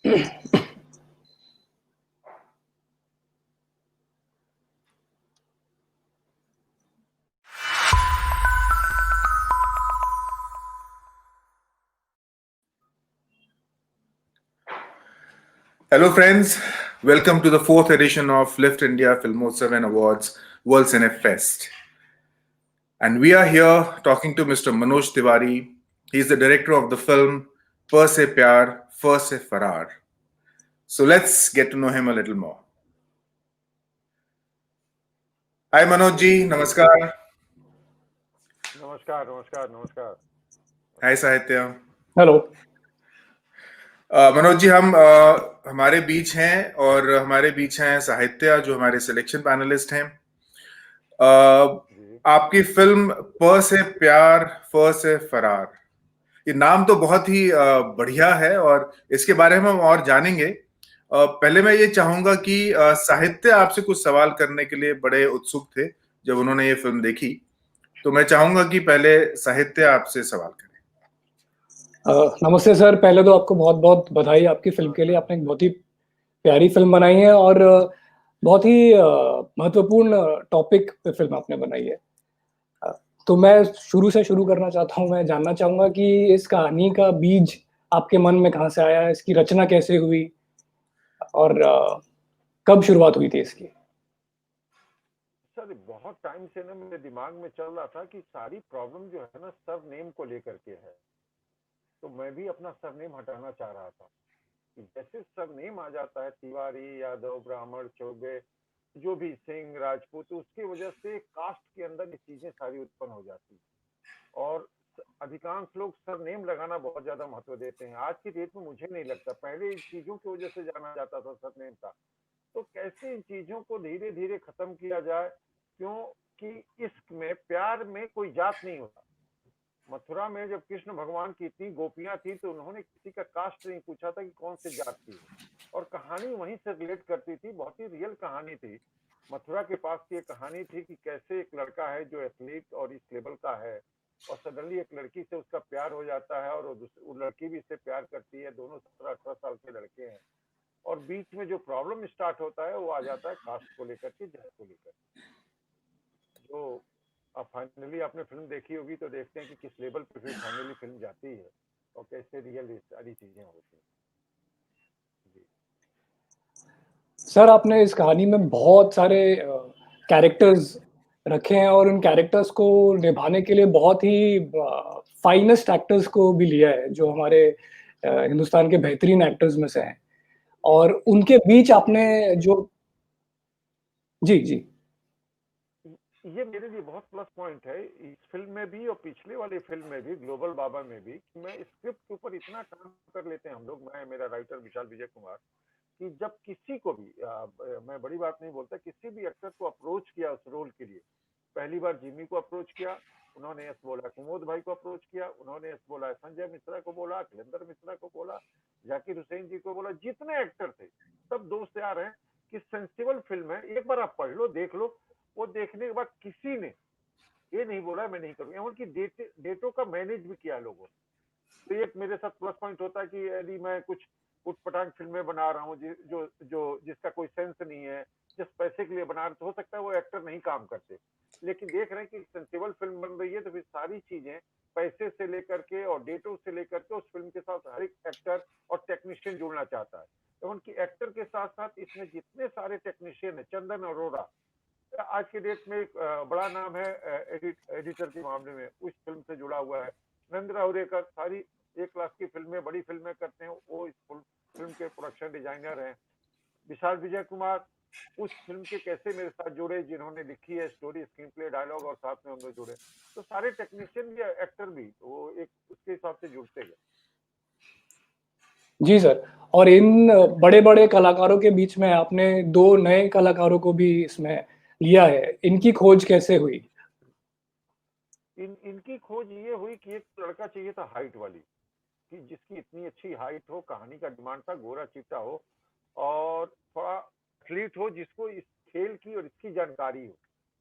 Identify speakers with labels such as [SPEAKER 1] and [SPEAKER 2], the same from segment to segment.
[SPEAKER 1] Hello, friends. Welcome to the fourth edition of Lift India Filmotsav and Awards World Cine Fest. And we are here talking to Mr. Manoj Tiwari. He's the director of the film Fir Se Pyar, Fir Se Farar. So let's get to know him a little more. Hi Manoj ji, namaskar.
[SPEAKER 2] नमस्कार नमस्कार नमस्कार.
[SPEAKER 1] Hi Sahitya.
[SPEAKER 3] Hello.
[SPEAKER 1] Manoj ji, हम हमारे बीच हैं और हमारे बीच हैं साहित्य जो हमारे सिलेक्शन पैनलिस्ट हैं. आपकी फिल्म प से प्यार फ से फरार, ये नाम तो बहुत ही बढ़िया है और इसके बारे में हम और जानेंगे. पहले मैं ये चाहूंगा कि साहित्य आपसे कुछ सवाल करने के लिए बड़े उत्सुक थे जब उन्होंने ये फिल्म देखी, तो मैं चाहूंगा कि पहले साहित्य आपसे सवाल करें.
[SPEAKER 3] नमस्ते सर. पहले तो आपको बहुत बहुत बधाई आपकी फिल्म के लिए. आपने एक बहुत ही प्यारी फिल्म बनाई है और बहुत ही महत्वपूर्ण टॉपिक पे फिल्म आपने बनाई है. तो मैं शुरू करना चाहता हूँ. मैं जानना चाहूंगा कि इस कहानी का बीज आपके मन में कहाँ से आया, इसकी रचना कैसे हुई और कब शुरुआत हुई थी इसकी?
[SPEAKER 2] सर बहुत टाइम से ना मेरे दिमाग में चल रहा था कि सारी प्रॉब्लम जो है ना सरनेम को लेकर के है. तो मैं भी अपना सरनेम हटाना चाह रहा था. जैसे सरनेम आ जाता है तिवारी, यादव, ब्राह्मण, चौबे, जो भी सिंह, राजपूत, उसकी वजह से कास्ट के अंदर ये चीजें सारी उत्पन्न हो जाती है. और अधिकांश लोग सरनेम लगाना बहुत ज्यादा महत्व देते हैं. आज की डेट में मुझे नहीं लगता. पहले इन चीजों की वजह से जाना जाता था सरनेम का. तो कैसे इन चीजों को धीरे धीरे खत्म किया जाए, क्योंकि इश्क में, प्यार में कोई जात नहीं होता. मथुरा में जब कृष्ण भगवान की इतनी गोपियां थी तो उन्होंने किसी का कास्ट नहीं पूछा था कि कौन से जात की है, और कहानी वहीं से रिलेट करती थी. बहुत ही रियल कहानी थी. मथुरा के पास की एक कहानी थी कि कैसे एक लड़का है जो एथलीट और इस लेवल का है, और सडनली एक लड़की से उसका प्यार हो जाता है और वो लड़की भी इससे प्यार करती है. दोनों 17-18 साल के लड़के हैं, और बीच में जो प्रॉब्लम स्टार्ट होता है वो आ जाता है कास्ट को लेकर के, जात को लेकर. जो अब फाइनली आपने फिल्म देखी होगी तो देखते हैं कि किस लेवल पे फिर फाइनली फिल्म जाती है और कैसे रियल सारी चीजें होती हैं.
[SPEAKER 3] सर आपने इस कहानी में बहुत सारे कैरेक्टर्स रखे हैं और उन कैरेक्टर्स को निभाने के लिए बहुत ही फाइनेस्ट एक्टर्स को भी लिया है जो हमारे हिंदुस्तान के बेहतरीन एक्टर्स में से हैं, और उनके बीच आपने जो जी जी
[SPEAKER 2] ये मेरे लिए बहुत प्लस पॉइंट है इस फिल्म में भी और पिछले वाली फिल्म में भी, ग्लोबल बाबा में भी. मैं स्क्रिप्ट के ऊपर इतना काम कर लेते हैं हम लोग, मैं, मेरा राइटर विशाल विजय कुमार, कि जब किसी को भी मैं बड़ी बात नहीं बोलता, किसी भी एक्टर को अप्रोच किया उस रोल के लिए, पहली बार जिमी को अप्रोच किया, उन्होंने यस बोला. कुमोद भाई को अप्रोच किया, उन्होंने यस बोला. संजय मिश्रा को बोला, अखिलेंद्र मिश्रा को बोला, जाकिर हुसैन जी को बोला. जितने एक्टर थे सब दोस्त यार हैं कि सेंसिबल फिल्म है, एक बार आप पढ़ लो, देख लो. वो देखने के बाद किसी ने ये नहीं बोला मैं नहीं करूंगा. उनकी डेटों का मैनेज भी किया लोगों ने. तो एक मेरे साथ प्लस पॉइंट होता है कि यदि मैं कुछ उटपटांग फिल्में बना रहा हूँ जो जिसका कोई सेंस नहीं है, जिस पैसे के लिए बना रहे, तो हो सकता है वो एक्टर नहीं काम करते. लेकिन देख रहे हैं कि सेंसिबल फिल्म बन रही है तो फिर सारी चीजें पैसे से लेकर के और डेटों से लेकर के उस फिल्म के साथ हर एक एक्टर और टेक्नीशियन जुड़ना चाहता है. तो उनकी एक्टर के साथ साथ इसमें जितने सारे टेक्नीशियन है, चंदन अरोड़ा आज के डेट में एक बड़ा नाम है एडिटर के मामले में, उस फिल्म से जुड़ा हुआ है. नरेंद्र अवरेकर सारी 1 लाख की फिल्में, बड़ी फिल्में करते हैं, वो इस फिल्म के प्रोडक्शन डिजाइनर हैं. विशाल विजय कुमार उस फिल्म के कैसे मेरे साथ जुड़े, जिन्होंने लिखी है स्टोरी, स्क्रीन प्ले, डायलॉग, और साथ में हम लोग जुड़े. तो सारे टेक्नीशियन भी, एक्टर भी, वो एक उसके हिसाब से जुड़ते गए.
[SPEAKER 3] जी सर. और इन बड़े-बड़े कलाकारों के बीच में आपने 2 नए कलाकारों को भी इसमें लिया है. इनकी खोज कैसे हुई?
[SPEAKER 2] इनकी खोज ये हुई कि एक लड़का चाहिए था हाइट वाली, कि जिसकी इतनी अच्छी हाइट हो, कहानी का डिमांड था, गोरा चिट्टा हो और थोड़ा एथलीट हो, जिसको इस खेल की और इसकी जानकारी हो.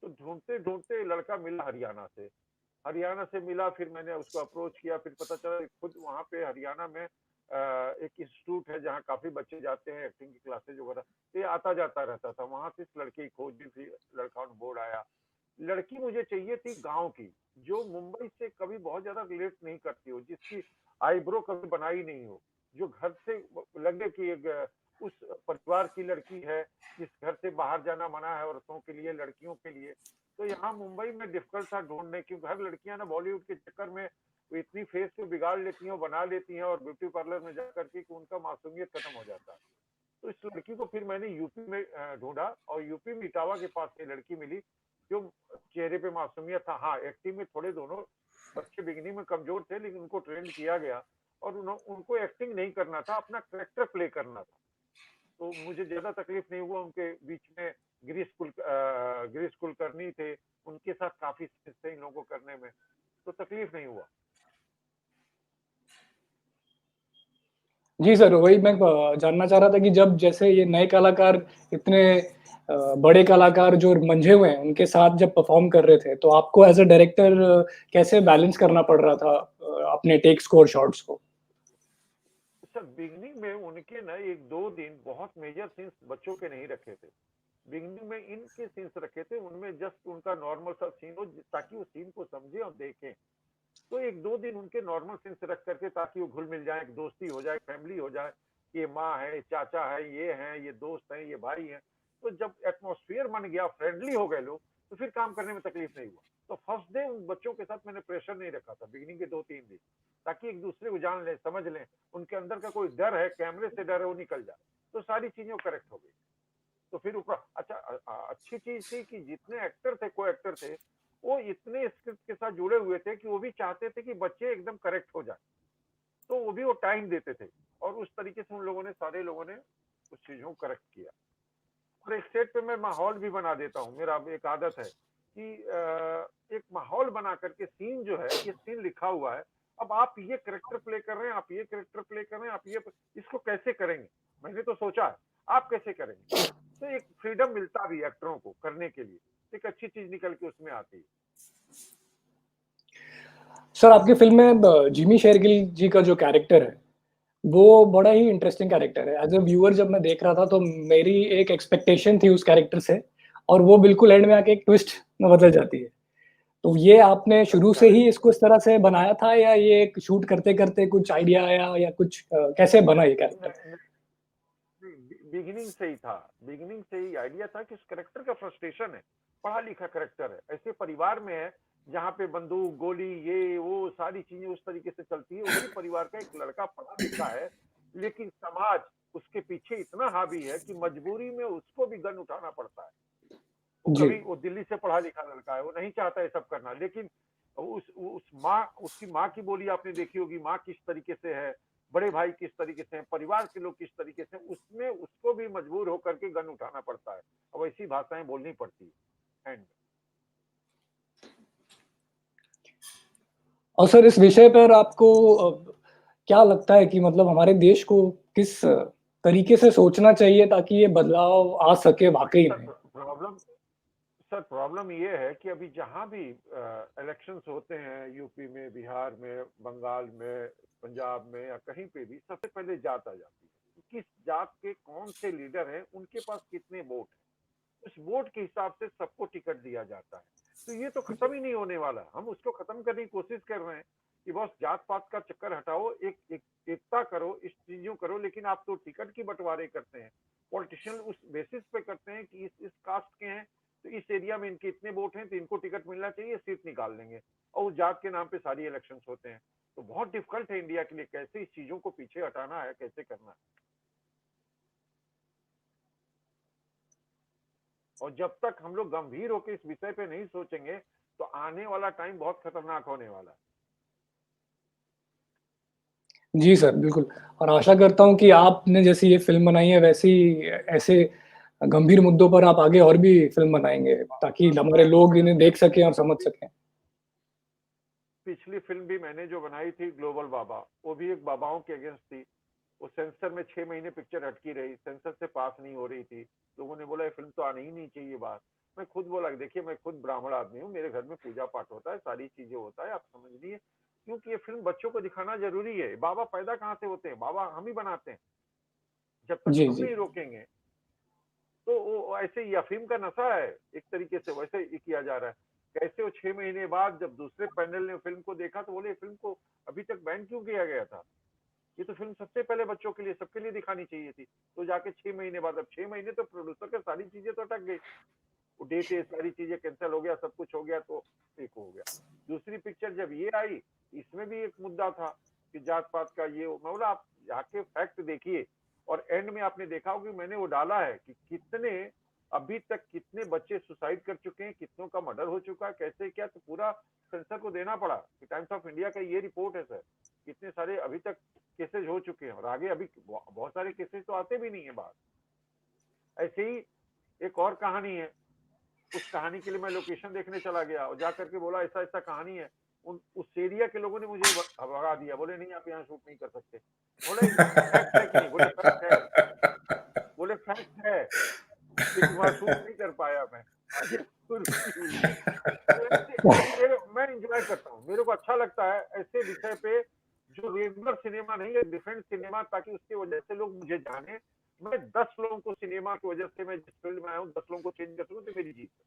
[SPEAKER 2] तो ढूंढते ढूंढते लड़का मिला हरियाणा से मिला. फिर मैंने उसको अप्रोच किया, फिर पता चला खुद वहां पे हरियाणा में एक इंस्टीट्यूट है जहाँ काफी बच्चे जाते हैं एक्टिंग की क्लासेज वगैरह, तो ये आता जाता रहता था। वहां से इस लड़के की खोज भी थी, लड़का ऑन बोर्ड आया। लड़की मुझे चाहिए थी गांव की, जो मुंबई से कभी बहुत ज्यादा रिलेट नहीं करती हो, जिसकी आईब्रो कभी बनाई नहीं हो, जो घर से लगे कि एक उस परिवार की लड़की है जिस घर से बाहर जाना मना है औरतों के लिए, लड़कियों के लिए। तो यहाँ मुंबई में डिफिकल्ट था ढूंढने, क्योंकि हर लड़कियां ना बॉलीवुड के चक्कर में वो इतनी फेस को बिगाड़ लेती हैं और बना लेती हैं और ब्यूटी पार्लर में जा करके कि उनका मासूमियत खत्म हो जाता है। तो इस लड़की को फिर मैंने यूपी में ढूंढा और यूपी में इटावा के पास ये लड़की मिली, जो चेहरे पे मासूमियत था। हाँ, एक्टिंग में थोड़े दोनों बच्चे बिगिनिंग में कमजोर थे, लेकिन उनको ट्रेंड किया गया और उनको एक्टिंग नहीं करना था, अपना करेक्टर प्ले करना था। तो मुझे ज्यादा तकलीफ नहीं हुआ। उनके बीच में गिरीश कुलकर्णी थे, उनके साथ काफी सीन्स थे इन लोगों को करने में, तो तकलीफ नहीं हुआ।
[SPEAKER 3] जी सर, वही मैं जानना चाह रहा था कि जब जैसे ये नए कलाकार इतने बड़े कलाकार जो मंझे हुए हैं, उनके साथ जब परफ़ॉर्म कर रहे थे, तो आपको एज़ अ डायरेक्टर कैसे बैलेंस करना पड़ रहा था अपने टेक्स को और शॉट्स को?
[SPEAKER 2] सर बिगनिंग में उनके ना 1-2 दिन बहुत मेजर सीन्स बच्चों के नहीं रखे थे। बिगनिंग में इनके सीन्स रखे थे, उनमें जस्ट उनका नॉर्मल सा सीन हो ताकि वो सीन को समझे और देखें। तो 1-2 दिन उनके नॉर्मल सीन्स रख करके ताकि वो घुल मिल जाए, एक दोस्ती हो जाए, फैमिली हो जाए, ये माँ है, चाचा है, ये हैं, ये दोस्त हैं, ये भाई हैं। तो जब एटमॉस्फेयर बन गया, फ्रेंडली हो गए लोग, तो फिर काम करने में तकलीफ नहीं हुआ। तो फर्स्ट डे उन बच्चों के साथ मैंने प्रेशर नहीं रखा था, बिगिनिंग के 2-3 दिन, ताकि एक दूसरे को जान लें, समझ लें, उनके अंदर का कोई डर है, कैमरे से डर है, वो निकल जाए। तो सारी चीजें करेक्ट हो गई। तो फिर ऊपर अच्छा अच्छी चीज थी कि जितने एक्टर थे, को एक्टर थे, वो इतने स्क्रिप्ट के साथ जुड़े हुए थे कि वो भी चाहते थे कि बच्चे एकदम करेक्ट हो जाए, तो वो भी वो टाइम देते थे और उस तरीके से उन लोगों ने, सारे लोगों ने उस चीजों को करेक्ट किया। और एक सेट पे मैं माहौल भी बना देता हूँ, मेरा एक आदत है कि एक माहौल बना करके सीन जो है, ये सीन लिखा हुआ है, अब आप ये करेक्टर प्ले कर रहे हैं, आप ये करेक्टर प्ले कर रहे हैं, आप ये इसको कैसे करेंगे, मैंने तो सोचा है, आप कैसे करेंगे। तो एक फ्रीडम मिलता भी एक्टरों को करने के लिए, एक अच्छी चीज निकल के उसमें आती है।
[SPEAKER 3] सर, आपकी फ़िल्म में जिमी शेरगिल जी का जो कैरेक्टर है, वो बड़ा ही इंटरेस्टिंग कैरेक्टर है। एज़ अ व्यूअर जब मैं देख रहा था, तो मेरी एक एक्सपेक्टेशन थी उस कैरेक्टर से और वो बिल्कुल एंड में आके एक ट्विस्ट में बदल जाती है। तो ये आपने शुरू
[SPEAKER 2] अच्छा
[SPEAKER 3] से
[SPEAKER 2] है।
[SPEAKER 3] ही इसको इस तरह से बनाया था या ये एक शूट करते-करते कुछ आइडिया आया या कुछ कैसे बना ये कैरेक्टर?
[SPEAKER 2] बिगिनिंग से ही था, बिगिनिंग से ही आइडिया था कि उस करेक्टर का फ्रस्ट्रेशन है, पढ़ा लिखा करेक्टर है, ऐसे परिवार में है जहाँ पे बंदूक गोली ये वो सारी चीजें उस तरीके से चलती है। उसी परिवार का एक लड़का पढ़ा लिखा है, लेकिन समाज उसके पीछे इतना हावी है कि मजबूरी में उसको भी गन उठाना पड़ता है। वो
[SPEAKER 3] जी,
[SPEAKER 2] कभी, वो दिल्ली से पढ़ा लिखा लड़का है, वो नहीं चाहता है सब करना, लेकिन उस माँ, उसकी माँ की बोली आपने देखी होगी, माँ किस तरीके से है, बड़े भाई किस तरीके से हैं, परिवार के लोग किस तरीके से हैं, उसमें उसको भी मजबूर होकर के गन उठाना पड़ता है और ऐसी भाषाएं बोलनी पड़ती है एंड।
[SPEAKER 3] और सर इस विषय पर आपको क्या लगता है कि मतलब हमारे देश को किस तरीके से सोचना चाहिए ताकि ये बदलाव आ सके वाक़ई
[SPEAKER 2] सर
[SPEAKER 3] में?
[SPEAKER 2] प्रॉब्लम सर प्रॉब्लम ये है कि अभी जहां भी इलेक्शंस होते हैं, यूपी में, बिहार में, बंगाल में, पंजाब में या कहीं पे भी, सबसे पहले जात आ जाती है। किस जात के कौन से लीडर हैं, उनके पास कितने वोट हैं, उस वोट के हिसाब से सबको टिकट दिया जाता है। तो ये तो खत्म ही नहीं होने वाला, हम उसको खत्म करने की कोशिश कर रहे हैं कि बस जात पात का चक्कर हटाओ, एकता करो, इस चीजों करो, लेकिन आप तो टिकट की बंटवारे करते हैं, पॉलिटिशियन उस बेसिस पे करते हैं कि इस कास्ट के हैं तो इस एरिया में इनके इतने वोट हैं तो इनको टिकट मिलना चाहिए, सीट निकाल लेंगे और उस जात के नाम पे सारी इलेक्शंस होते हैं। तो बहुत डिफिकल्ट है इंडिया के लिए, कैसे इस चीजों को पीछे हटाना है, कैसे करना है। और जब तक हम लोग गंभीर होकर इस विषय पे नहीं सोचेंगे, तो आने वाला टाइम बहुत खतरनाक होने वाला है।
[SPEAKER 3] जी सर, बिल्कुल और आशा करता हूँ कि आपने जैसी ये फ़िल्म बनाई है वैसी ऐसे गंभीर मुद्दों पर आप आगे और भी फ़िल्म बनाएँगे ताकि हमारे लोग इन्हें देख सकें और समझ सकें।
[SPEAKER 2] पिछली फिल्म भी मैंने जो बनाई थी ग्लोबल बाबा, वो भी एक बाबाओं के अगेंस्ट थी। वो सेंसर में 6 महीने पिक्चर अटकी रही, सेंसर से पास नहीं हो रही थी। लोगों ने बोला ये फिल्म तो आनी ही नहीं चाहिए बाहर। मैं खुद बोला कि देखिए मैं खुद ब्राह्मण आदमी हूँ, मेरे घर में पूजा पाठ होता है, सारी चीजें होता है, आप समझ लीजिए क्योंकि ये फिल्म बच्चों को दिखाना जरूरी है। बाबा पैदा कहाँ से होते हैं? बाबा हम ही बनाते हैं। जब तक
[SPEAKER 3] जी
[SPEAKER 2] हम
[SPEAKER 3] जी
[SPEAKER 2] नहीं रोकेंगे तो वो ऐसे ही अफीम का नशा है एक तरीके से, वैसे ही किया जा रहा है। कैसे वो 6 महीने बाद जब दूसरे पैनल ने फिल्म को देखा तो बोले फिल्म को अभी तक बैन क्यों किया गया था? ये तो फिल्म सबसे पहले बच्चों के लिए, सबके लिए दिखानी चाहिए थी। तो जाके 6 महीने बाद, अब 6 महीने तो प्रोड्यूसर के सारी चीजें तो अटक गई, वो डेट सारी चीजें कैंसिल हो गया, सब कुछ हो गया, तो एक हो गया। दूसरी पिक्चर जब ये आई, इसमें भी एक मुद्दा था कि जात पात का ये, मैं बोला आप जाके फैक्ट देखिए, और एंड में आपने देखा होगा कि मैंने वो डाला है कि कितने अभी तक कितने बच्चे सुसाइड कर चुके हैं, कितनों का मर्डर हो चुका है, कैसे क्या, तो पूरा सेंसर को देना पड़ा कि टाइम्स ऑफ इंडिया का ये रिपोर्ट है सर, कितने सारे अभी तक केसेज हो चुके हैं, और आगे अभी बहुत सारे केसेज तो आते भी नहीं है बाहर। ऐसे ही एक और कहानी है, उस कहानी के लिए मैं लोकेशन देखने चला गया और जा करके बोला ऐसा ऐसा कहानी है, उस एरिया के लोगों ने मुझे भगा दिया, बोले नहीं आप यहाँ शूट नहीं कर सकते। बोले फैक्ट है कि नहीं? बोले फैक्ट है। बोले फैक्ट है, लेकिन वहां शूट नहीं कर पाया मैं। मैं इंजॉय करता हूँ, मेरे को अच्छा लगता है ऐसे विषय पे जो रेगुलर सिनेमा नहीं है, डिफरेंट सिनेमा, ताकि उसकी वजह से लोग मुझे जाने। मैं 10 लोगों को सिनेमा की वजह से, मैं जिस फील्ड में आया हूँ 10 लोगों को चेंज कर सकूँ तो मेरी जीत है।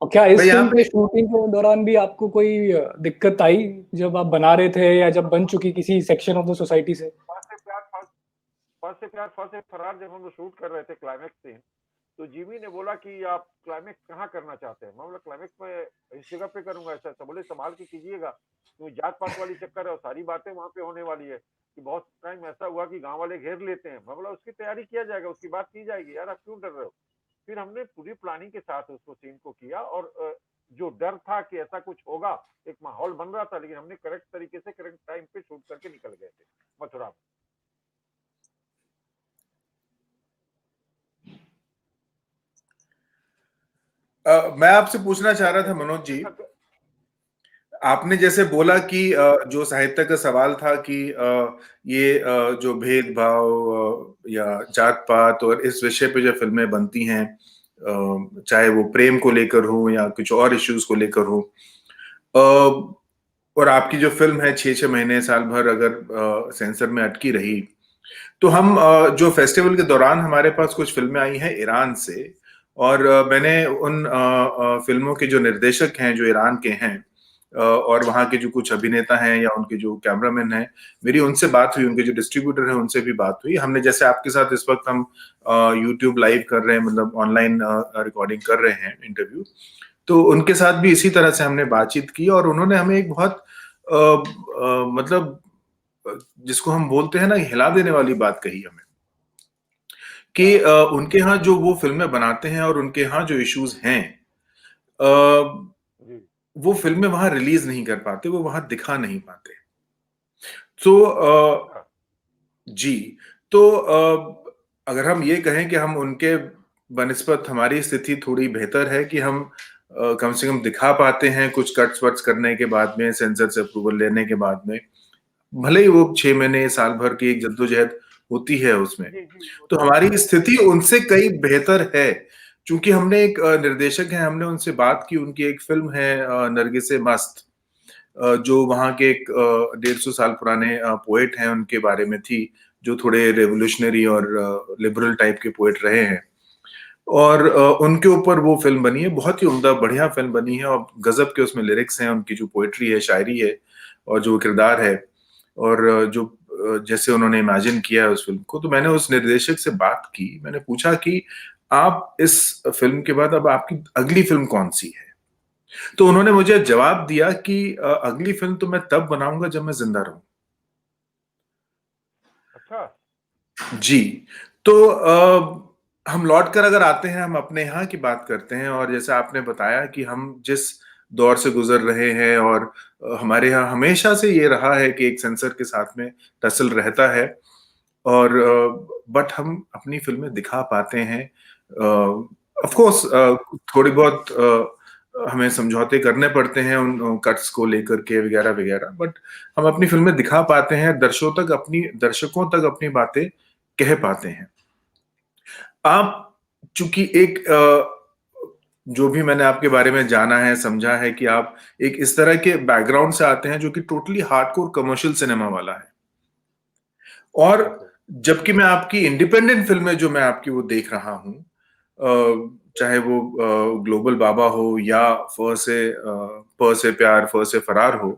[SPEAKER 3] और क्या इस
[SPEAKER 1] भाई
[SPEAKER 3] फिल्म
[SPEAKER 1] आप
[SPEAKER 3] पे शूटिंग के दौरान भी आपको कोई दिक्कत आई जब आप बना रहे थे या जब बन चुकी किसी सेक्शन ऑफ द सोसाइटी से?
[SPEAKER 2] फर्स्ट से प्यार फर्स्ट से फरार जब हम लोग शूट कर रहे थे क्लाइमेक्स सीन, तो जिमी ने बोला कि आप क्लाइमेक्स कहाँ करना चाहते हैं? मैं बोला क्लाइमेक्स में इस जगह पे करूंगा ऐसा ऐसा। बोले संभाल के कीजिएगा, क्योंकि जात पात वाली चक्कर है और सारी बातें वहां पे होने वाली है, कि बहुत टाइम ऐसा हुआ कि गांव वाले घेर लेते हैं। मैं बोला उसकी तैयारी किया जाएगा, उसकी बात की जाएगी, यार आप क्यों डर रहे हो? फिर हमने पूरी प्लानिंग के साथ उसको सीन को किया, और जो डर था कि ऐसा कुछ होगा, एक माहौल बन रहा था, लेकिन हमने करेक्ट तरीके से करेक्ट टाइम पे शूट करके निकल गए थे मथुरा में।
[SPEAKER 1] मैं आपसे पूछना चाह रहा था मनोज जी, आपने जैसे बोला कि जो साहित्य का सवाल था कि ये जो भेदभाव या जात पात और इस विषय पे जो फिल्में बनती हैं, चाहे वो प्रेम को लेकर हो या कुछ और इश्यूज को लेकर हो, और आपकी जो फिल्म है 6-6 महीने साल भर अगर सेंसर में अटकी रही, तो हम जो फेस्टिवल के दौरान हमारे पास कुछ फिल्में आई हैं ईरान से, और मैंने उन फिल्मों के जो निर्देशक हैं जो ईरान के हैं, और वहाँ के जो कुछ अभिनेता हैं या उनके जो कैमरामैन हैं, मेरी उनसे बात हुई, उनके जो डिस्ट्रीब्यूटर हैं उनसे भी बात हुई। हमने जैसे आपके साथ इस वक्त हम यूट्यूब लाइव कर रहे हैं, मतलब ऑनलाइन रिकॉर्डिंग कर रहे हैं इंटरव्यू, तो उनके साथ भी इसी तरह से हमने बातचीत की, और उन्होंने हमें एक बहुत मतलब जिसको हम बोलते हैं ना, हिला देने वाली बात कही हमें, कि उनके यहाँ जो वो फिल्में बनाते हैं और उनके यहाँ जो इश्यूज हैं, वो फिल्में वहां रिलीज नहीं कर पाते, वो वहां दिखा नहीं पाते। तो जी, तो अगर हम ये कहें कि हम उनके बनिस्बत हमारी स्थिति थोड़ी बेहतर है कि हम कम से कम दिखा पाते हैं कुछ कट्स वट्स करने के बाद में, सेंसर से अप्रूवल लेने के बाद में, भले ही वो 6 महीने साल भर की एक जद्दोजहद होती है उसमें, तो हमारी स्थिति उनसे कई बेहतर है। चूंकि हमने एक निर्देशक है, हमने उनसे बात की, उनकी एक फिल्म है नरगिसे मस्त, जो वहाँ के एक 150 साल पुराने पोएट हैं, उनके बारे में थी, जो थोड़े रेवोल्यूशनरी और लिबरल टाइप के पोएट रहे हैं, और उनके ऊपर वो फिल्म बनी है, बहुत ही उम्दा बढ़िया फिल्म बनी है, और गजब के उसमें लिरिक्स हैं, उनकी जो पोएट्री है, शायरी है, और जो किरदार है, और जो जैसे उन्होंने इमेजिन किया है उस फिल्म को। तो मैंने उस निर्देशक से बात की, मैंने पूछा कि आप इस फिल्म के बाद अब आपकी अगली फिल्म कौन सी है? तो उन्होंने मुझे जवाब दिया कि अगली फिल्म तो मैं तब बनाऊंगा जब मैं जिंदा रहूं।
[SPEAKER 2] अच्छा
[SPEAKER 1] जी, तो हम लौट कर अगर आते हैं, हम अपने यहाँ की बात करते हैं, और जैसे आपने बताया कि हम जिस दौर से गुजर रहे हैं, और हमारे यहाँ हमेशा से ये रहा है कि एक सेंसर के साथ में टसल रहता है, और बट हम अपनी फिल्में दिखा पाते हैं। ऑफ कोर्स थोड़ी बहुत हमें समझौते करने पड़ते हैं उन कट्स को लेकर के वगैरह वगैरह, बट हम अपनी फिल्में दिखा पाते हैं, दर्शकों तक अपनी बातें कह पाते हैं। आप चूंकि एक जो भी मैंने आपके बारे में जाना है, समझा है कि आप एक इस तरह के बैकग्राउंड से आते हैं जो कि टोटली हार्डकोर कमर्शियल सिनेमा वाला है। और
[SPEAKER 2] बिल्कुल।
[SPEAKER 1] जबकि मैं आपकी इंडिपेंडेंट फ़िल्में जो मैं आपकी वो देख रहा हूँ, चाहे वो ग्लोबल बाबा हो या फ से प्यार, फ से फरार हो,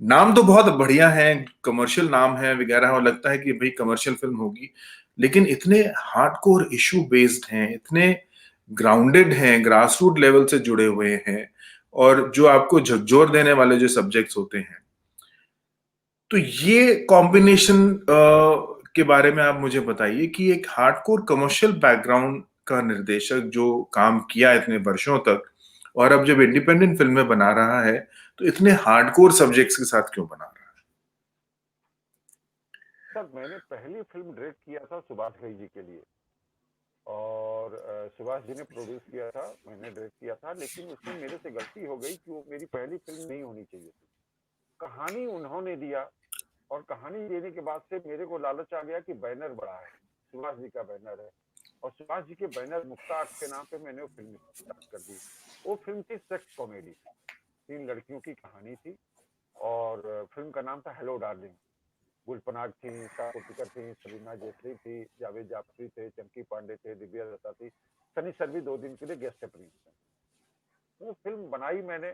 [SPEAKER 1] नाम तो बहुत बढ़िया हैं, कमर्शियल नाम है वगैरह और लगता है कि भई कमर्शियल फ़िल्म होगी, लेकिन इतने हार्डकोर इश्यू बेस्ड हैं, इतने ग्राउंडेड हैं, ग्रास रूट लेवल से जुड़े हुए हैं और जो आपको झकझोर देने वाले जो सब्जेक्ट्स होते हैं। तो ये कॉम्बिनेशन के बारे में आप मुझे बताइए कि एक हार्डकोर कमर्शियल बैकग्राउंड का निर्देशक जो काम किया इतने वर्षों तक और अब जब इंडिपेंडेंट फ़िल्में बना रहा है, तो इतने हार्डकोर सब्जेक्ट्स के साथ क्यों बना रहा है?
[SPEAKER 2] सर मैंने पहली फ़िल्म डायरेक्ट किया था सुभाष घई जी के लिए और सुभाष जी ने प्रोड्यूस किया था, मैंने डायरेक्ट किया था, लेकिन उसमें मेरे से गलती हो गई कि वो मेरी पहली फ़िल्म नहीं होनी चाहिए थी। कहानी उन्होंने दिया और कहानी देने के बाद से मेरे को लालच आ गया कि बैनर बड़ा है, सुभाष जी का बैनर है और सुभाष जी के बैनर मुक्ता आर्ट्स के नाम पे मैंने वो फ़िल्म स्टार्ट कर दी। वो फ़िल्म थी सेक्स कॉमेडी, 3 लड़कियों की कहानी थी और फ़िल्म का नाम था हेलो डार्लिंग। गुलपनाग थी, ईशा कोप्पिकर थी, सलीना जेठरी थी, जावेद जाफरी थे, चंकी पांडे थे, दिव्या दत्ता थी, सनी सर भी 2 दिन के लिए गेस्ट अपीयरेंस थे। वो फ़िल्म बनाई मैंने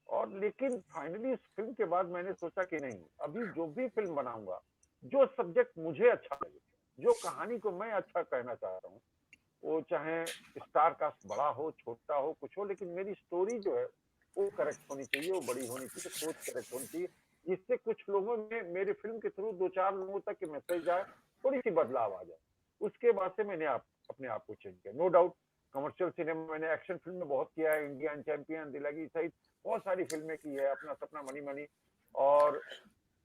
[SPEAKER 2] और लेकिन फाइनली इस फ़िल्म के बाद मैंने सोचा कि नहीं, अभी जो भी फ़िल्म बनाऊँगा, जो सब्जेक्ट मुझे अच्छा लगे, जो कहानी को मैं अच्छा कहना चाहता हूँ, वो चाहे स्टार कास्ट बड़ा हो, छोटा हो, कुछ हो, लेकिन मेरी स्टोरी जो है वो करेक्ट होनी चाहिए, वो बड़ी होनी चाहिए, सोच करेक्ट होनी चाहिए, जिससे कुछ लोगों में मेरे फ़िल्म के थ्रू 2-4 लोगों तक के मैसेज जाए, थोड़ी-सी बदलाव आ जाए। उसके बाद से मैंने अपने आप को चेंज किया। नो डाउट कमर्शियल सिनेमा मैंने एक्शन फ़िल्म में बहुत किया है, इंडियन चैंपियन, दिल्लगी सहित बहुत सारी फ़िल्में की है, अपना सपना मनी मनी और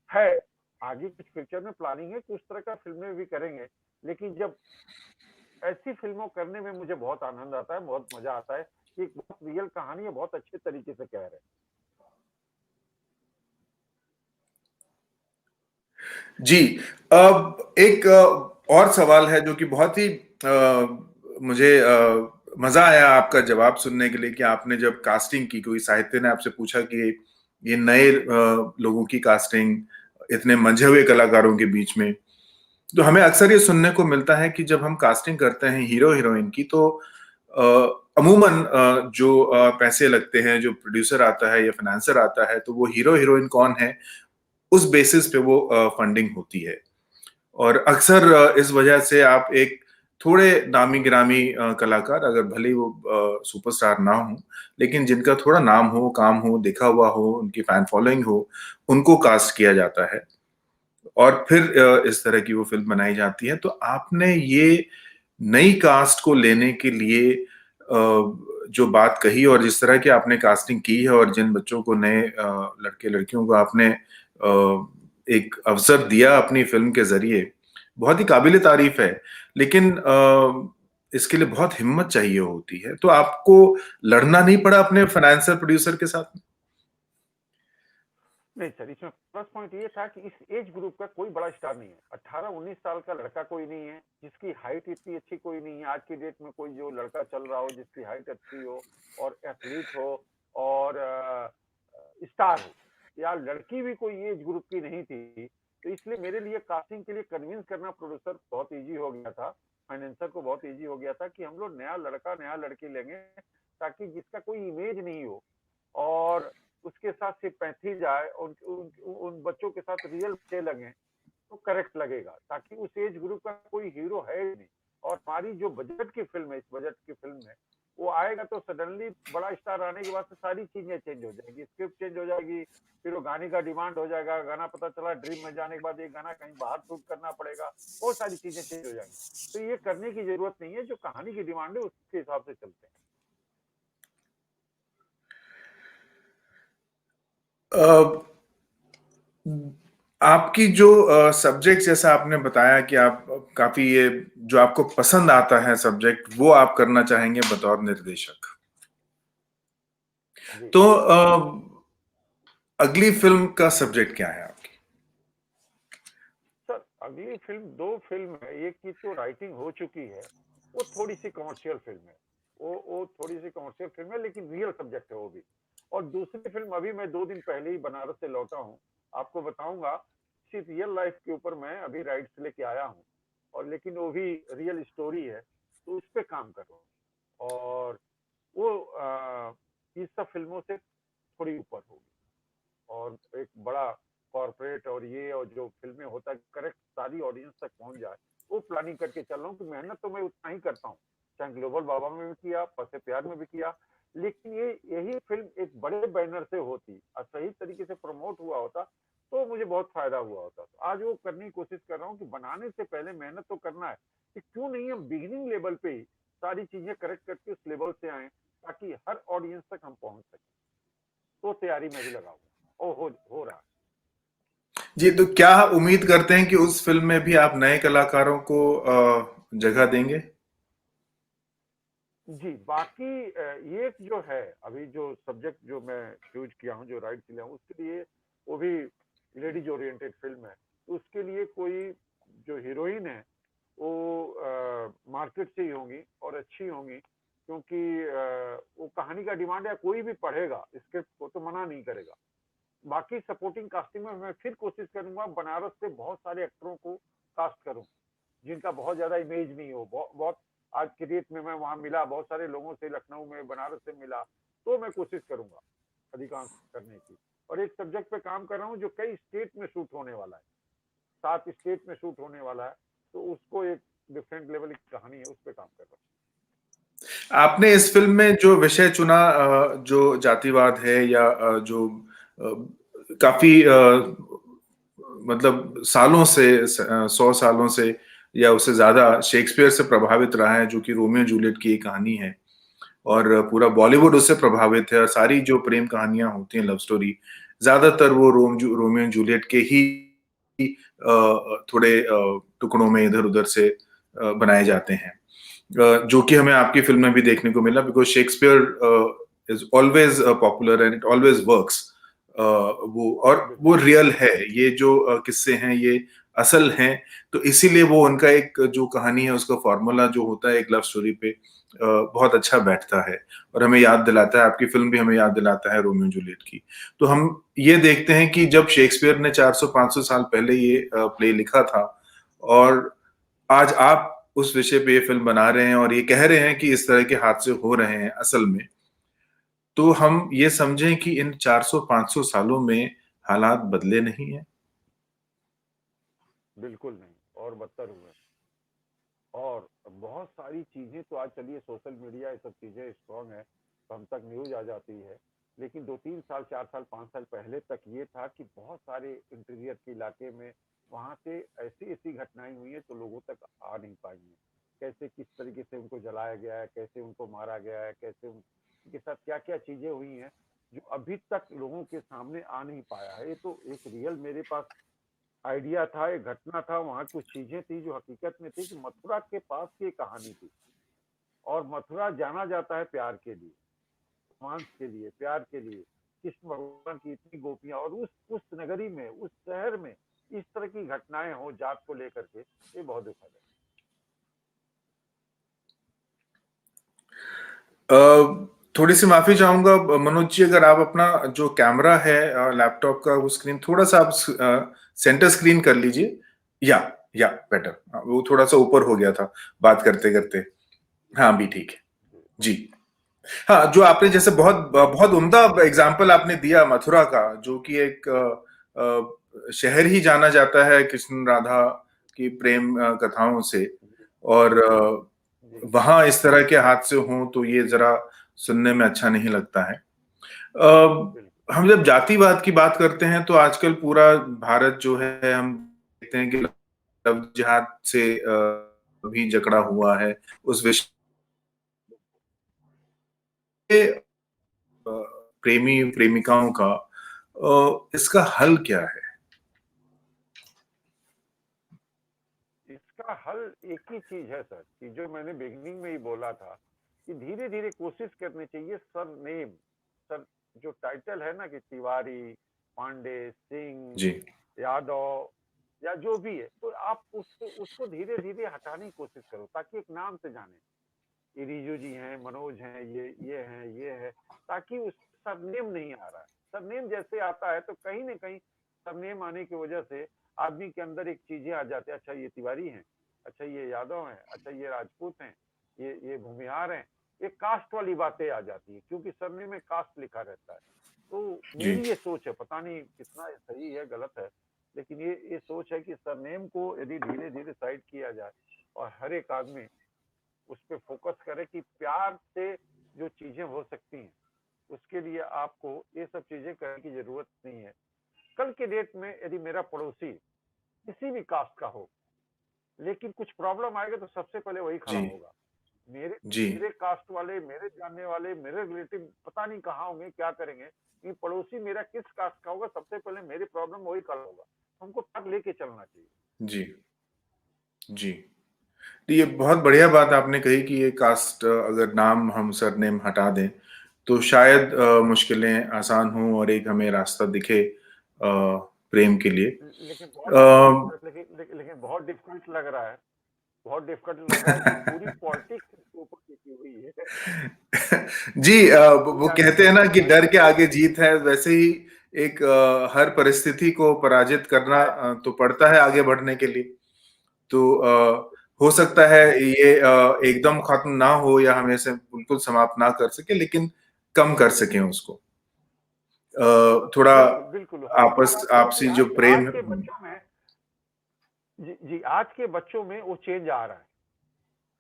[SPEAKER 2] है, आगे कुछ फ्यूचर में प्लानिंग है कि उस तरह का फ़िल्में भी करेंगे। लेकिन जब ऐसी फ़िल्मों करने में मुझे बहुत आनंद आता है, बहुत मज़ा आता है कि एक बहुत रियल कहानी है, बहुत अच्छे तरीके से कह रहे हैं।
[SPEAKER 1] जी, अब एक और सवाल है जो कि बहुत ही मुझे मज़ा आया आपका जवाब सुनने के लिए कि आपने जब कास्टिंग की, कोई साहित्य ने आपसे पूछा कि ये नए लोगों की कास्टिंग, इतने मंझे हुए कलाकारों के बीच में। तो हमें अक्सर ये सुनने को मिलता है कि जब हम कास्टिंग करते हैं हीरो हीरोइन की तो अमूमन जो पैसे लगते हैं, जो प्रोड्यूसर आता है या फाइनेंसर आता है, तो वो हीरो हीरोइन कौन है, उस बेसिस पे वो फंडिंग होती है। और अक्सर इस वजह से आप एक थोड़े नामी-गिरामी कलाकार अगर भले ही वो सुपरस्टार ना हों, लेकिन जिनका थोड़ा नाम हो, काम हो, देखा हुआ हो, उनकी फैन फॉलोइंग हो, उनको कास्ट किया जाता है। और फिर इस तरह की वो फ़िल्म बनाई जाती है। तो आपने ये नई कास्ट को लेने के लिए जो बात कही और जिस तरह की आपने कास्टिंग की है और जिन बच्चों को नए लड़के-लड़कियों को आपने एक अवसर दिया अपनी फ़िल्म के ज़रिए, बहुत ही काबिल-ए-तारीफ़ है। लेकिन इसके लिए बहुत हिम्मत चाहिए होती है। तो आपको लड़ना नहीं पड़ा अपने फाइनेंसर, प्रोड्यूसर के साथ?
[SPEAKER 2] नहीं सर, इसमें प्लस पॉइंट ये था कि इस एज ग्रुप का कोई बड़ा स्टार नहीं है। 18-19 साल का लड़का कोई नहीं है, जिसकी हाइट इतनी अच्छी कोई नहीं है। आज की डेट में कोई जो लड़का चल रहा हो, जिसकी हाइट अच्छी हो और एथलीट हो और स्टार हो, या लड़की भी कोई एज ग्रुप की नहीं थी। तो इसलिए मेरे लिए कास्टिंग के लिए कन्विंस करना प्रोड्यूसर बहुत ईज़ी हो गया था, फाइनेंसर को बहुत ईज़ी हो गया था कि हम लोग नया लड़का, नया लड़की लेंगे, ताकि जिसका कोई इमेज नहीं हो और उसके साथ सिंपैथी जाए, उन बच्चों के साथ रियल बच्चे लगे तो करेक्ट लगेगा, ताकि उस एज ग्रुप का कोई हीरो है ही नहीं। और हमारी जो बजट की फिल्म है, इस बजट की फिल्म है, वो आएगा तो सडनली बड़ा स्टार आने के बाद से सारी चीजें चेंज हो जाएगी, स्क्रिप्ट चेंज हो जाएगी, फिर वो गाने का डिमांड हो जाएगा, गाना पता चला ड्रीम में जाने के बाद ये गाना कहीं बाहर शूट करना पड़ेगा, बहुत सारी चीजें चेंज हो जाएंगी। तो ये करने की जरूरत नहीं है, जो कहानी की डिमांड है उसके हिसाब से चलते हैं।
[SPEAKER 1] अ, आपकी जो सब्जेक्ट जैसा आपने बताया कि आप काफ़ी ये जो आपको पसंद आता है सब्जेक्ट, वो आप करना चाहेंगे बतौर निर्देशक।
[SPEAKER 2] जी
[SPEAKER 1] तो अगली फ़िल्म का सब्जेक्ट क्या है आपकी?
[SPEAKER 2] सर, अगली फ़िल्म 2 फ़िल्म है। एक की तो राइटिंग हो चुकी है, वो थोड़ी-सी कमर्शियल फ़िल्म है। वो थोड़ी सी कमर्शियल फिल्म है, लेकिन रियल सब्जेक्ट है वो भी। और दूसरी फिल्म अभी मैं 2 दिन पहले ही बनारस से लौटा हूँ, आपको बताऊंगा। सिर्फ रियल लाइफ के ऊपर मैं अभी राइट्स लेके आया हूँ, और लेकिन वो भी रियल स्टोरी है, तो उस पर काम कर रहा हूँ। और वो इस सब फिल्मों से थोड़ी ऊपर होगी, और एक बड़ा कॉर्पोरेट और ये और जो फिल्में होता है करेक्ट सारी ऑडियंस तक पहुंच जाए, वो प्लानिंग करके चल रहा हूँ। कि मेहनत तो मैं उतना ही करता हूँ, चाहे ग्लोबल बाबा में भी किया, फंसे प्यार में भी किया, लेकिन ये यही फिल्म एक बड़े बैनर से होती और सही तरीके से प्रमोट हुआ होता, तो मुझे बहुत फायदा हुआ होता। तो आज वो करने की कोशिश कर रहा हूँ कि बनाने से पहले मेहनत तो करना है, कि क्यों नहीं हम बिगिनिंग लेवल पे ही सारी चीजें करेक्ट करके उस लेवल से आए, ताकि हर ऑडियंस तक हम पहुंच सके। तो तैयारी में भी लगा हुआ, ओ हो रहा है।
[SPEAKER 1] जी, तो क्या उम्मीद करते हैं कि उस फिल्म में भी आप नए कलाकारों को जगह देंगे?
[SPEAKER 2] जी, बाकी ये जो है अभी जो सब्जेक्ट जो मैं चूज किया हूँ, जो राइट लिया हूँ, उसके लिए वो भी लेडीज ओरिएंटेड फिल्म है। तो उसके लिए कोई जो हीरोइन है वो मार्केट से ही होंगी और अच्छी होंगी, क्योंकि वो कहानी का डिमांड है, कोई भी पढ़ेगा स्क्रिप्ट को तो मना नहीं करेगा। बाकी सपोर्टिंग कास्टिंग में मैं फिर कोशिश करूंगा बनारस से बहुत सारे एक्टरों को कास्ट करूं, जिनका बहुत ज्यादा इमेज नहीं हो। बहुत आज की डेट में मैं वहां मिला बहुत सारे लोगों से, लखनऊ में, बनारस से मिला, तो मैं कोशिश करूंगा अधिकांश करने की। और एक सब्जेक्ट पे काम कर रहा हूँ जो कई स्टेट में शूट होने वाला है, 7 स्टेट में शूट होने वाला है, तो उसको एक डिफरेंट लेवल की कहानी है, उस पर काम कर रहा हूँ।
[SPEAKER 1] आपने इस फिल्म में जो विषय चुना, जो जातिवाद है या जो काफी मतलब सालों से 100 सालों से या उससे ज्यादा शेक्सपियर से प्रभावित रहा है, जो कि रोमियो जूलियट की एक कहानी है, और पूरा बॉलीवुड उससे प्रभावित है, और सारी जो प्रेम कहानियां होती हैं, लव स्टोरी, ज्यादातर वो रोमियो जूलियट के ही थोड़े टुकड़ों में इधर उधर से बनाए जाते हैं, जो कि हमें आपकी फिल्म में भी देखने को मिला, because Shakespeare is always popular and it always works. वो
[SPEAKER 2] बिल्कुल
[SPEAKER 1] रियल है, ये जो किस्से हैं ये असल हैं, तो इसीलिए वो उनका एक जो कहानी है उसका फॉर्मूला जो होता है एक लव स्टोरी पे बहुत अच्छा बैठता है, और हमें याद दिलाता है, आपकी फिल्म भी हमें याद दिलाता है रोमियो जूलियट की। तो हम ये देखते हैं कि जब शेक्सपियर ने 400-500 साल पहले ये प्ले लिखा था, और आज आप उस विषय पे ये फिल्म बना रहे हैं और ये कह रहे हैं कि इस तरह के हादसे हो रहे हैं असल में, तो हम ये समझें कि इन 400-500 सालों में हालात बदले नहीं हैं।
[SPEAKER 2] बिल्कुल नहीं, और बदतर हुए। और बहुत सारी चीजें तो आज चलिए सोशल मीडिया ये सब चीजें स्ट्रांग है, तो हम तक न्यूज आ जाती है, लेकिन 2-3 साल 4 साल 5 साल पहले तक ये था कि बहुत सारे इंटीरियर के इलाके में वहां से ऐसी ऐसी घटनाएं हुई हैं तो लोगों तक आ नहीं पाई हैं। कैसे किस तरीके से उनको जलाया गया है, कैसे उनको मारा गया है, कैसे उनके साथ क्या क्या चीजें हुई हैं, जो अभी तक लोगों के सामने आ नहीं पाया है। ये तो एक रियल मेरे पास आइडिया था, एक घटना था, वहाँ कुछ चीजें थी जो हकीकत में थी, कि मथुरा के पास की एक कहानी थी। और मथुरा जाना जाता है प्यार के लिए, रोमांस के लिए, प्यार के लिए, कृष्ण भगवान की इतनी गोपियां, और उस नगरी में, उस शहर में इस तरह की घटनाएं हो जात को लेकर के, ये बहुत दुखद है।
[SPEAKER 1] थोड़ी सी माफी चाहूंगा मनोज जी, अगर आप अपना जो कैमरा है लैपटॉप का, वो स्क्रीन थोड़ा सा आप सेंटर स्क्रीन कर लीजिए, या बेटर, वो थोड़ा सा ऊपर हो गया था बात करते करते। हाँ, भी ठीक है जी। हाँ, जो आपने जैसे बहुत बहुत उम्दा एग्जाम्पल आपने दिया मथुरा का, जो कि एक शहर ही जाना जाता है कृष्ण राधा की प्रेम कथाओं से, और
[SPEAKER 2] जी
[SPEAKER 1] वहां इस तरह के हादसे हों तो ये जरा सुनने में अच्छा नहीं लगता है।
[SPEAKER 2] बिल्कुल।
[SPEAKER 1] हम जब जातिवाद की बात करते हैं तो आजकल पूरा भारत जो है, हम देखते हैं कि लव जिहाद से भी जकड़ा हुआ है। उस विषय प्रेमी प्रेमिकाओं का, इसका हल क्या है?
[SPEAKER 2] इसका हल एक ही चीज है सर, कि जो मैंने बिगनिंग में ही बोला था, कि धीरे धीरे कोशिश करनी चाहिए। सर नेम, सर जो टाइटल है ना, कि तिवारी, पांडे, सिंह,
[SPEAKER 1] जी।
[SPEAKER 2] यादव, या जो भी है, तो आप उसको उसको धीरे धीरे हटाने की कोशिश करो, ताकि एक नाम से जाने। ये रिजू जी हैं, मनोज हैं, ये है, ताकि उस सरनेम नहीं आ रहा है। सरनेम जैसे आता है तो कहीं ना कहीं सरनेम आने की वजह से आदमी के अंदर एक चीजें आ जाती है, अच्छा ये तिवारी हैं, अच्छा ये यादव हैं, अच्छा ये राजपूत हैं, ये भूमिहार हैं, ये कास्ट वाली बातें आ जाती है, क्योंकि सरनेम में कास्ट लिखा रहता है। तो
[SPEAKER 1] जी
[SPEAKER 2] मेरी ये सोच है, पता नहीं कितना सही है गलत है, लेकिन ये सोच है कि सरनेम को यदि धीरे धीरे साइड किया जाए और हर एक आदमी उस पर फोकस करे कि प्यार से जो चीजें हो सकती हैं, उसके लिए आपको ये सब चीजें करने की जरूरत नहीं है। कल के डेट में यदि मेरा पड़ोसी किसी भी कास्ट का हो, लेकिन कुछ प्रॉब्लम आएगा तो सबसे पहले वही खड़ा
[SPEAKER 1] जी
[SPEAKER 2] होगा। मेरे
[SPEAKER 1] जी
[SPEAKER 2] मेरे कास्ट वाले, मेरे जानने वाले, मेरे रिलेटिव पता नहीं कहाँ होंगे, क्या करेंगे, ये पड़ोसी मेरा किस कास्ट का होगा, सबसे पहले मेरी प्रॉब्लम वही खड़ा होगा। हमको साथ लेके चलना चाहिए।
[SPEAKER 1] जी जी। तो ये बहुत बढ़िया बात आपने कही कि ये कास्ट अगर नाम हम सरनेम हटा दें तो शायद मुश्किलें आसान हों और एक हमें रास्ता दिखे प्रेम के लिए।
[SPEAKER 2] लेकिन
[SPEAKER 1] अ,
[SPEAKER 2] लेकिन बहुत डिफिकल्ट लग रहा है, बहुत डिफिकल्ट लग रहा है कि पूरी पॉलिटिक्स इसके ऊपर टिकी हुई है।
[SPEAKER 1] जी
[SPEAKER 2] वो
[SPEAKER 1] वो
[SPEAKER 2] जाने
[SPEAKER 1] कहते हैं
[SPEAKER 2] कहाँ
[SPEAKER 1] ना
[SPEAKER 2] तक
[SPEAKER 1] कि डर
[SPEAKER 2] जाएगा।
[SPEAKER 1] के आगे जीत है, वैसे ही एक हर परिस्थिति को पराजित करना तो पड़ता है आगे बढ़ने के लिए। तो हो सकता है ये एकदम खत्म ना हो या हम इसे बिल्कुल समाप्त ना कर सके, लेकिन कम कर सकें उसको। थोड़ा
[SPEAKER 2] बिल्कुल बिल्कुल, हो क्या
[SPEAKER 1] आपस
[SPEAKER 2] रहा है कि
[SPEAKER 1] आपसी जो
[SPEAKER 2] आज
[SPEAKER 1] प्रेम
[SPEAKER 2] के बच्चों में, जी आज के बच्चों में वो चेंज आ रहा है।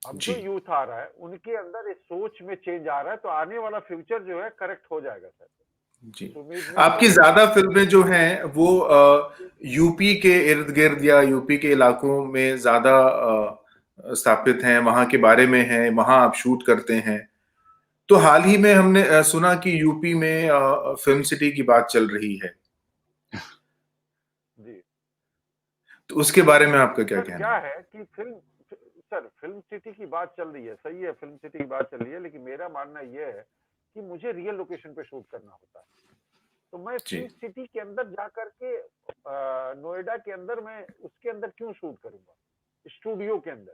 [SPEAKER 2] अब जो
[SPEAKER 1] जी
[SPEAKER 2] यूथ आ रहा है उनके अंदर इस सोच में चेंज आ रहा है, तो आने वाला फ्यूचर जो है करेक्ट हो जाएगा सर।
[SPEAKER 1] जी।
[SPEAKER 2] इस उम्मीद में
[SPEAKER 1] आपकी
[SPEAKER 2] कि
[SPEAKER 1] ज्यादा फिल्में जो हैं वो यूपी के इर्द गिर्द या यूपी के इलाकों में ज्यादा स्थापित हैं, वहां के बारे में हैं, वहां आप शूट करते हैं। तो हाल ही में हमने सुना कि यूपी में फिल्म सिटी की बात चल रही है।
[SPEAKER 2] जी
[SPEAKER 1] तो उसके बारे में आपका क्या
[SPEAKER 2] सर,
[SPEAKER 1] कहना
[SPEAKER 2] क्या
[SPEAKER 1] है?
[SPEAKER 2] है कि फिल्म सिटी की बात चल रही है, सही है, फिल्म सिटी की बात चल रही है, लेकिन मेरा मानना यह है कि मुझे रियल लोकेशन पे शूट करना होता है। तो मैं
[SPEAKER 1] जी
[SPEAKER 2] फिल्म सिटी के अंदर जा करके नोएडा के अंदर मैं उसके अंदर क्यों शूट करूंगा, स्टूडियो के अंदर।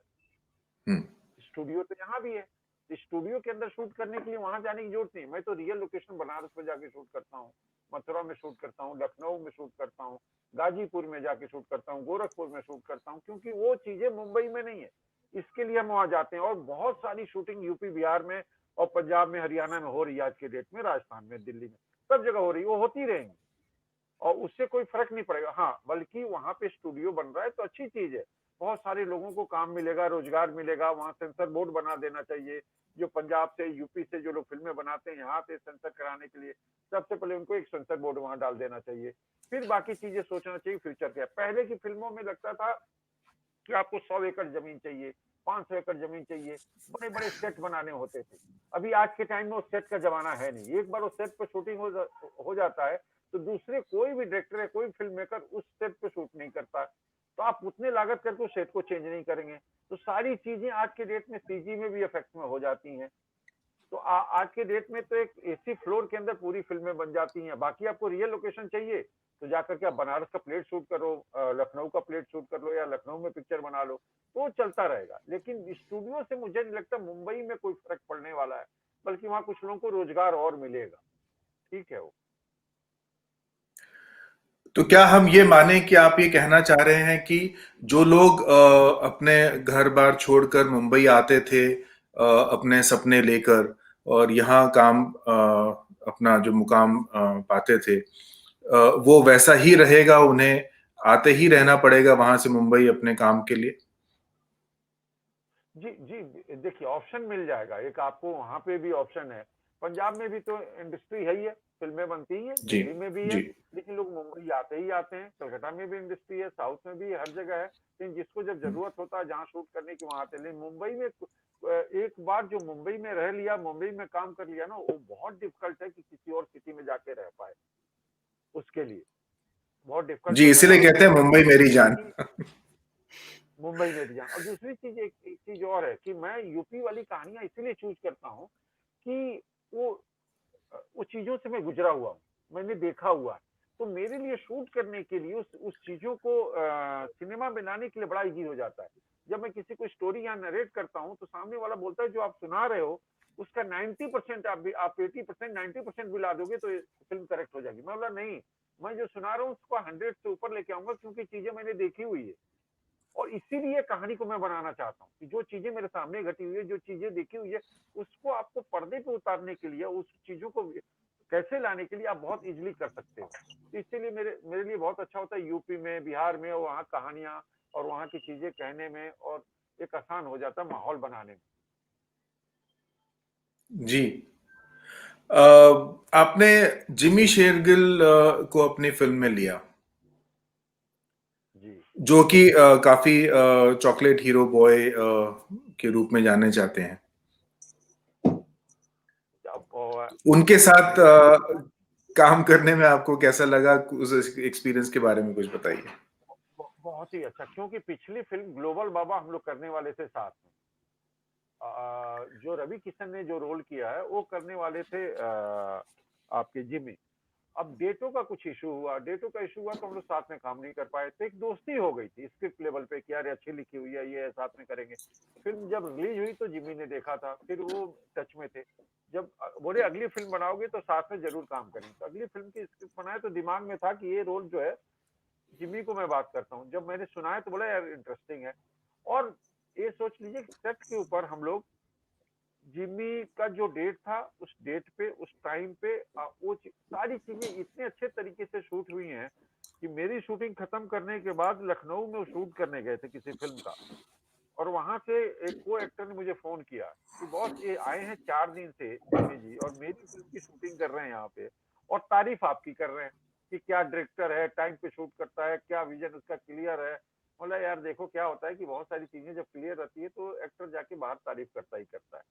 [SPEAKER 1] हम्म
[SPEAKER 2] स्टूडियो तो यहाँ भी है, स्टूडियो के अंदर शूट करने के लिए वहां जाने की जरूरत नहीं। मैं तो रियल लोकेशन बनारस में जाके शूट करता हूँ, मथुरा में शूट करता हूँ, लखनऊ में शूट करता हूँ, गाजीपुर में जाके शूट करता हूँ, गोरखपुर में शूट करता हूँ, क्योंकि वो चीजें मुंबई में नहीं है। इसके लिए हम वहां जाते हैं, और बहुत सारी शूटिंग यूपी बिहार में और पंजाब में, हरियाणा में हो रही है आज के डेट में, राजस्थान में, दिल्ली में, सब जगह हो रही है, वो होती रहेंगी और उससे कोई फर्क नहीं पड़ेगा। हाँ, बल्कि वहां पे स्टूडियो बन रहा है तो अच्छी चीज है, बहुत सारे लोगों को काम मिलेगा, रोजगार मिलेगा। वहां सेंसर बोर्ड बना देना चाहिए। जो पंजाब से, यूपी से जो लोग फिल्में बनाते हैं यहाँ पे सेंसर कराने के लिए, सबसे पहले उनको एक सेंसर बोर्ड वहां डाल देना चाहिए। फिर बाकी चीजें सोचना चाहिए फ्यूचर के। पहले की फिल्मों में लगता था कि आपको 100 एकड़ जमीन चाहिए, 500 एकड़ जमीन चाहिए, बड़े बड़े सेट बनाने होते थे। अभी आज के टाइम में उस सेट का जमाना है नहीं। एक बार उस सेट पर शूटिंग हो जाता है तो दूसरे कोई भी डायरेक्टर है, कोई फिल्म मेकर उस सेट पे शूट नहीं करता। तो आप उतने लागत करके उस सेट को चेंज नहीं करेंगे। तो सारी चीजें आज के डेट में सीजी में भी इफेक्ट में हो जाती हैं। तो आज के डेट में तो एक एसी फ्लोर के अंदर पूरी फिल्में बन जाती हैं। बाकी आपको रियल लोकेशन चाहिए तो जाकर के आप बनारस का प्लेट शूट करो, लखनऊ का प्लेट शूट कर लो, या लखनऊ में पिक्चर बना लो, तो चलता रहेगा। लेकिन स्टूडियो से मुझे नहीं लगता मुंबई में कोई फर्क पड़ने वाला है, बल्कि वहां कुछ लोगों को रोजगार और मिलेगा। ठीक है वो।
[SPEAKER 1] तो क्या हम ये माने कि आप ये कहना चाह रहे हैं कि जो लोग अपने घर बार छोड़कर मुंबई आते थे अपने सपने लेकर और यहाँ काम अपना जो मुकाम पाते थे, वो वैसा ही रहेगा, उन्हें आते ही रहना पड़ेगा वहां से मुंबई अपने काम के लिए?
[SPEAKER 2] जी जी, देखिए ऑप्शन मिल जाएगा, एक आपको वहां पे भी ऑप्शन है। पंजाब में भी तो इंडस्ट्री है ही है, फिल्में बनती ही है,
[SPEAKER 1] जी
[SPEAKER 2] दिल्ली में भी है।
[SPEAKER 1] जी
[SPEAKER 2] लेकिन लोग मुंबई आते ही आते हैं। कलकत्ता में भी इंडस्ट्री है, साउथ में भी, हर जगह है। लेकिन जिसको जब जरूरत होता है जहाँ शूट करने की वहां आते हैं। लेकिन मुंबई में एक बार जो मुंबई में रह लिया, मुंबई में काम कर लिया ना, वो बहुत डिफिकल्ट है कि किसी और सिटी में जाके रह पाए। उसके लिए बहुत डिफिकल्ट
[SPEAKER 1] जी,
[SPEAKER 2] हो जाएगा।
[SPEAKER 1] इसीलिए
[SPEAKER 2] और
[SPEAKER 1] कहते हैं
[SPEAKER 2] दूसरी
[SPEAKER 1] मुंबई
[SPEAKER 2] चीज
[SPEAKER 1] मेरी
[SPEAKER 2] ये है
[SPEAKER 1] जान।
[SPEAKER 2] कि मुंबई में भी जाना। और दूसरी चीज, एक चीज और है कि मैं यूपी वाली कहानियां इसीलिए चूज करता हूँ कि वो चीजों से मैं गुजरा हुआ हूँ, मैंने देखा हुआ है। तो मेरे लिए शूट करने के लिए उस चीजों को सिनेमा में लाने के लिए बड़ा इजी हो जाता है। जब मैं किसी को स्टोरी यहाँ नरेट करता हूँ तो सामने वाला बोलता है जो आप सुना रहे हो उसका 90% आप 80% 90% भी ला दोगे तो फिल्म करेक्ट हो जाएगी। मैं बोला नहीं, मैं जो सुना रहा हूँ उसको 100 से ऊपर लेके आऊंगा, क्योंकि चीजें मैंने देखी हुई है और इसीलिए कहानी को मैं बनाना चाहता हूँ कि जो चीजें मेरे सामने घटी हुई है, जो चीजें देखी हुई है, उसको आपको पर्दे पे उतारने के लिए, उस चीजों को कैसे लाने के लिए आप बहुत इजीली कर सकते हो। तो इसीलिए मेरे लिए बहुत अच्छा होता है यूपी में, बिहार में, और वहाँ कहानियां और वहाँ की चीजें कहने में, और एक आसान हो जाता है माहौल बनाने में।
[SPEAKER 1] जी। आपने जिमी शेरगिल को अपनी फिल्म में लिया,
[SPEAKER 2] जी
[SPEAKER 1] जो कि काफी चॉकलेट हीरो बॉय के रूप में जाने जाते हैं।
[SPEAKER 2] मेरे
[SPEAKER 1] उनके साथ
[SPEAKER 2] को
[SPEAKER 1] काम करने में आपको कैसा लगा? उस एक्सपीरियंस के बारे में कुछ बताइए।
[SPEAKER 2] बहुत ही अच्छा, क्योंकि पिछली फिल्म ग्लोबल बाबा हम लोग करने वाले थे साथ में। जो रवि किशन ने जो रोल किया है वो करने वाले थे आपके जिमी। अब डेटों का कुछ इशू हुआ, तो हम लोग साथ में काम नहीं कर पाए, तो एक दोस्ती हो गई थी स्क्रिप्ट लेवल पे कि यार अच्छी लिखी हुई है, ये साथ में करेंगे। फिल्म जब रिलीज हुई तो जिमी ने देखा था, फिर वो टच में थे। जब बोले अगली फिल्म बनाओगे तो साथ में जरूर काम करेंगे, तो अगली फिल्म की स्क्रिप्ट बनाए तो दिमाग में था कि ये रोल जो है जिमी को मैं बात करता हूँ। जब मैंने सुनाया तो बोला यार इंटरेस्टिंग है। और ये सोच लीजिए सेट के ऊपर हम लोग जिमी का जो डेट था उस डेट पे उस टाइम पे वो सारी चीजें इतने अच्छे तरीके से शूट हुई हैं कि मेरी शूटिंग खत्म करने के बाद लखनऊ में वो शूट करने गए थे किसी फिल्म का, और वहां से एक को एक्टर ने मुझे फोन किया कि बॉस ये आए हैं 4 दिन से जिमी जी और मेरी फिल्म की शूटिंग कर रहे हैं यहाँ पे और तारीफ आपकी कर रहे हैं कि क्या डायरेक्टर है, टाइम पे शूट करता है, क्या विजन उसका क्लियर है। बोला यार देखो क्या होता है कि बहुत सारी चीजें जब क्लियर रहती है तो एक्टर जाके बाहर तारीफ करता ही करता है।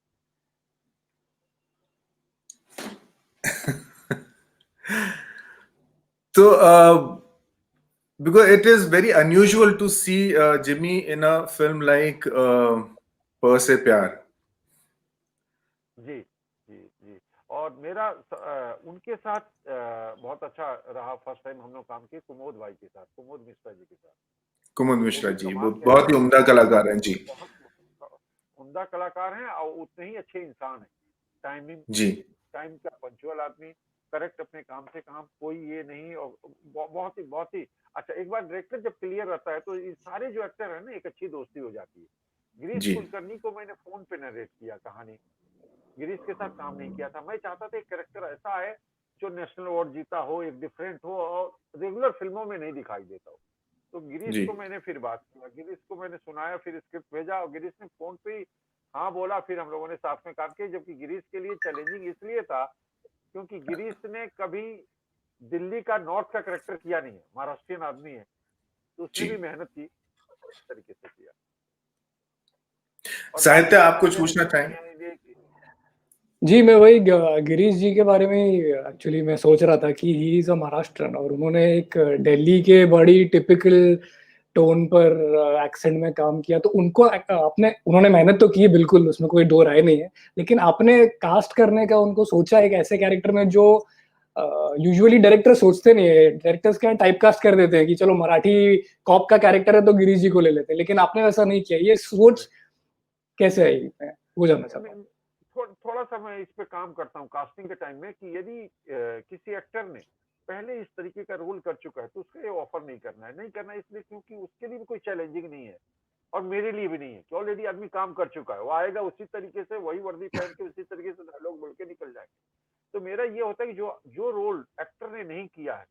[SPEAKER 1] So, because it is very unusual to see Jimmy in a film like पर से प्यार।
[SPEAKER 2] जी जी जी। और मेरा उनके साथ बहुत अच्छा रहा। फर्स्ट टाइम हम लोग काम किए कुमोद भाई के साथ, कुमोद मिश्रा जी के साथ।
[SPEAKER 1] कुमुद
[SPEAKER 2] वो
[SPEAKER 1] मिश्रा
[SPEAKER 2] भी
[SPEAKER 1] जी
[SPEAKER 2] कमाल के
[SPEAKER 1] बहुत ही
[SPEAKER 2] एक्टर
[SPEAKER 1] उम्दा
[SPEAKER 2] हैं,
[SPEAKER 1] कलाकार हैं जी।
[SPEAKER 2] बहुत उम्दा कलाकार हैं और उतने ही अच्छे इंसान हैं। टाइमिंग
[SPEAKER 1] जी
[SPEAKER 2] टाइम का पंचुअल आदमी, करेक्ट अपने काम से काम, कोई ये नहीं। और बहुत ही अच्छा। एक बार डायरेक्टर जब क्लियर रहता है तो ये सारे जो एक्टर है ना एक अच्छी दोस्ती हो जाती है। गिरीश
[SPEAKER 1] जी
[SPEAKER 2] कुलकर्णी को मैंने फोन पे नरेट किया कहानी, गिरीश के साथ काम नहीं किया था। मैं चाहता था एक कैरेक्टर ऐसा है जो नेशनल अवार्ड जीता हो, एक डिफरेंट हो और रेगुलर फिल्मों में नहीं दिखाई देता हो। तो गिरीश
[SPEAKER 1] जी
[SPEAKER 2] को मैंने फिर बात किया, गिरीश को मैंने सुनाया, फिर स्क्रिप्ट भेजा और गिरीश ने फोन पे ही हाँ बोला। फिर हम लोगों ने साथ में काम किया, जबकि गिरीश के लिए चैलेंजिंग इसलिए था क्योंकि गिरीश ने कभी दिल्ली का नॉर्थ का कैरेक्टर किया नहीं है, महाराष्ट्रियन आदमी है, तो उसने
[SPEAKER 1] जी।
[SPEAKER 2] भी मेहनत की इस तरीके से किया। और
[SPEAKER 1] साहित्य
[SPEAKER 2] बाकी
[SPEAKER 1] आप कुछ
[SPEAKER 2] चीजें
[SPEAKER 1] पूछना
[SPEAKER 2] होती
[SPEAKER 1] चाहेंगे?
[SPEAKER 2] हैं
[SPEAKER 3] जी, मैं वही गिरीश जी के बारे में ही एक्चुअली मैं सोच रहा था कि ही इज़ अ महाराष्ट्रियन और उन्होंने एक दिल्ली के बड़ी टिपिकल टोन पर एक्सेंट में काम किया, तो उनको आपने उन्होंने मेहनत तो की है बिल्कुल, उसमें कोई दो राय नहीं है। लेकिन आपने कास्ट करने का उनको सोचा एक ऐसे कैरेक्टर में जो यूजुअली डायरेक्टर सोचते नहीं है। डायरेक्टर्स क्या टाइप कास्ट कर देते हैं कि चलो मराठी कॉप का कैरेक्टर है तो गिरीश जी को ले लेते हैं, लेकिन आपने वैसा नहीं किया। ये सोच कैसे आई? मैं वो जानना चाहता हूँ।
[SPEAKER 2] थोड़ा सा मैं इस पे काम करता हूँ कास्टिंग के टाइम में कि यदि किसी एक्टर ने पहले इस तरीके का रोल कर चुका है तो उसको ये ऑफर नहीं करना है। नहीं करना है इसलिए क्योंकि उसके लिए भी कोई चैलेंजिंग नहीं है और मेरे लिए भी नहीं है कि ऑलरेडी आदमी काम कर चुका है, वो आएगा उसी तरीके से, वही वर्दी पहन के उसी तरीके से डायलॉग बोल के निकल जाएंगे। तो मेरा ये होता है कि जो जो रोल एक्टर ने नहीं किया है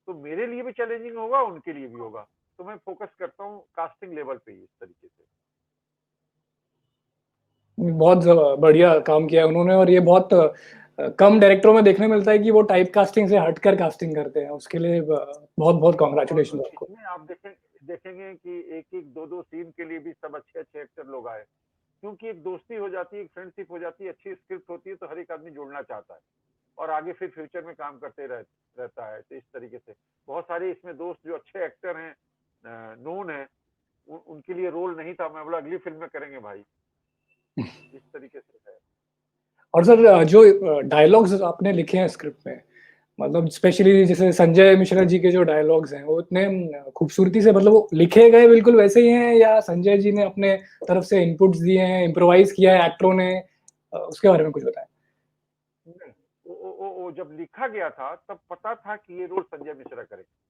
[SPEAKER 2] तो मेरे लिए भी चैलेंजिंग होगा, उनके लिए भी होगा। तो मैं फोकस करता हूँ कास्टिंग लेवल पे ही इस तरीके से।
[SPEAKER 3] बहुत बढ़िया काम किया है उन्होंने और ये बहुत कम डायरेक्टरों में देखने मिलता है कि वो टाइप कास्टिंग से हटकर कास्टिंग करते हैं। उसके लिए बहुत बहुत कॉन्ग्रेचुलेशन
[SPEAKER 2] और
[SPEAKER 3] आपको।
[SPEAKER 2] इसमें आप देखेंगे कि एक एक दो दो सीन के लिए भी सब अच्छे अच्छे एक्टर लोग आए, क्योंकि एक दोस्ती हो जाती है, एक फ्रेंडशिप हो जाती है, अच्छी स्क्रिप्ट होती है तो हर एक आदमी जुड़ना चाहता है और आगे फिर फ्यूचर में काम करते रहता है। तो इस तरीके से बहुत सारे इसमें दोस्त जो अच्छे एक्टर हैं, नोन है, उनके लिए रोल नहीं था। मैं बोला अगली फिल्म में करेंगे भाई, इस तरीके से है।
[SPEAKER 3] और सर जो डायलॉग्स आपने लिखे हैं स्क्रिप्ट में, मतलब स्पेशली जैसे संजय मिश्रा जी के जो डायलॉग्स हैं वो इतने खूबसूरती से मतलब वो लिखे गए बिल्कुल वैसे ही हैं या संजय जी ने अपने तरफ से इनपुट्स दिए हैं, इम्प्रोवाइज किया है एक्टरों ने, उसके बारे में कुछ बताएं।
[SPEAKER 2] नहीं, वो जब लिखा गया था तब पता था कि ये रोल संजय मिश्रा करेंगे।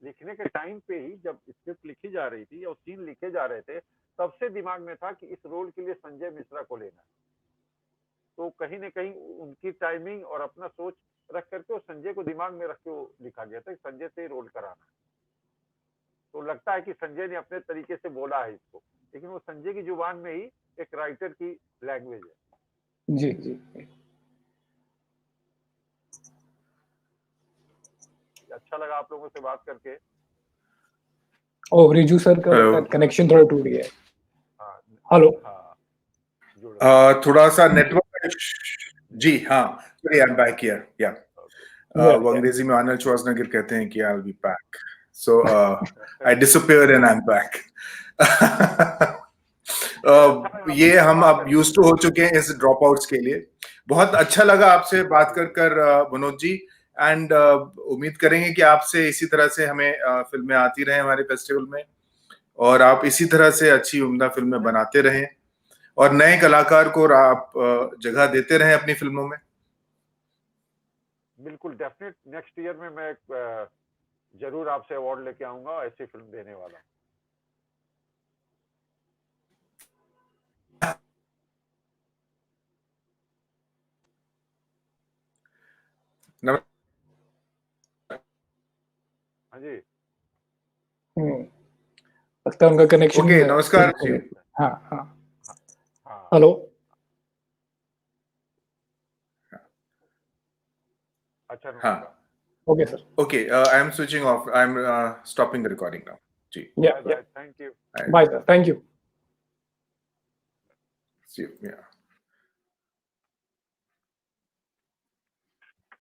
[SPEAKER 2] लिखने के टाइम पे ही जब स्क्रिप्ट लिखी जा रही थी और सीन लिखे जा रहे थे तब से दिमाग में था कि इस रोल के लिए संजय मिश्रा को लेना है। तो कहीं न कहीं उनकी टाइमिंग और अपना सोच रख करके और संजय को दिमाग में रख के वो लिखा गया था कि संजय से ही रोल कराना है। तो लगता है कि संजय ने अपने तरीके से बोला है इसको, लेकिन वो संजय की जुबान में ही एक राइटर की लैंग्वेज है।
[SPEAKER 3] जी जी।
[SPEAKER 2] अच्छा लगा आप लोगों से बात करके।
[SPEAKER 3] ओ रिजू सर का
[SPEAKER 1] हेलो।
[SPEAKER 3] कनेक्शन थोड़ा टूट गया है।
[SPEAKER 2] हाँ
[SPEAKER 3] हेलो।
[SPEAKER 2] हाँ जुड़
[SPEAKER 1] थोड़ा सा नेटवर्क। जी हाँ, आई एम बैक हियर। या वो अंग्रेजी में आर्नल्ड श्वार्ज़नेगर कहते हैं कि I will be back, so I disappeared and I am back. ये हम अब यूज्ड टू हो चुके हैं इस ड्रॉप आउट्स के लिए। बहुत अच्छा लगा आपसे बात कर मनोज जी, एंड उम्मीद करेंगे कि आपसे इसी तरह से हमें फिल्में आती रहें हमारे फेस्टिवल में, और आप इसी तरह से अच्छी उम्दा फिल्में बनाते रहें और नए कलाकार को आप जगह देते रहें अपनी फिल्मों में।
[SPEAKER 2] बिल्कुल डेफिनेट नेक्स्ट ईयर में मैं जरूर आपसे अवार्ड लेके आऊंगा, ऐसी फिल्म देने वाला हूँ। हाँ जी।
[SPEAKER 3] लगता है उनका कनेक्शन।
[SPEAKER 1] ओके, नमस्कार जी।
[SPEAKER 3] हाँ हाँ
[SPEAKER 2] हाँ
[SPEAKER 3] हेलो।
[SPEAKER 2] अच्छा
[SPEAKER 1] हाँ
[SPEAKER 3] okay sir.
[SPEAKER 1] Okay, I am switching off, I am stopping the recording now जी।
[SPEAKER 2] Bye bye, thank you.
[SPEAKER 3] Bye sir, thank you.
[SPEAKER 1] See you. Yeah.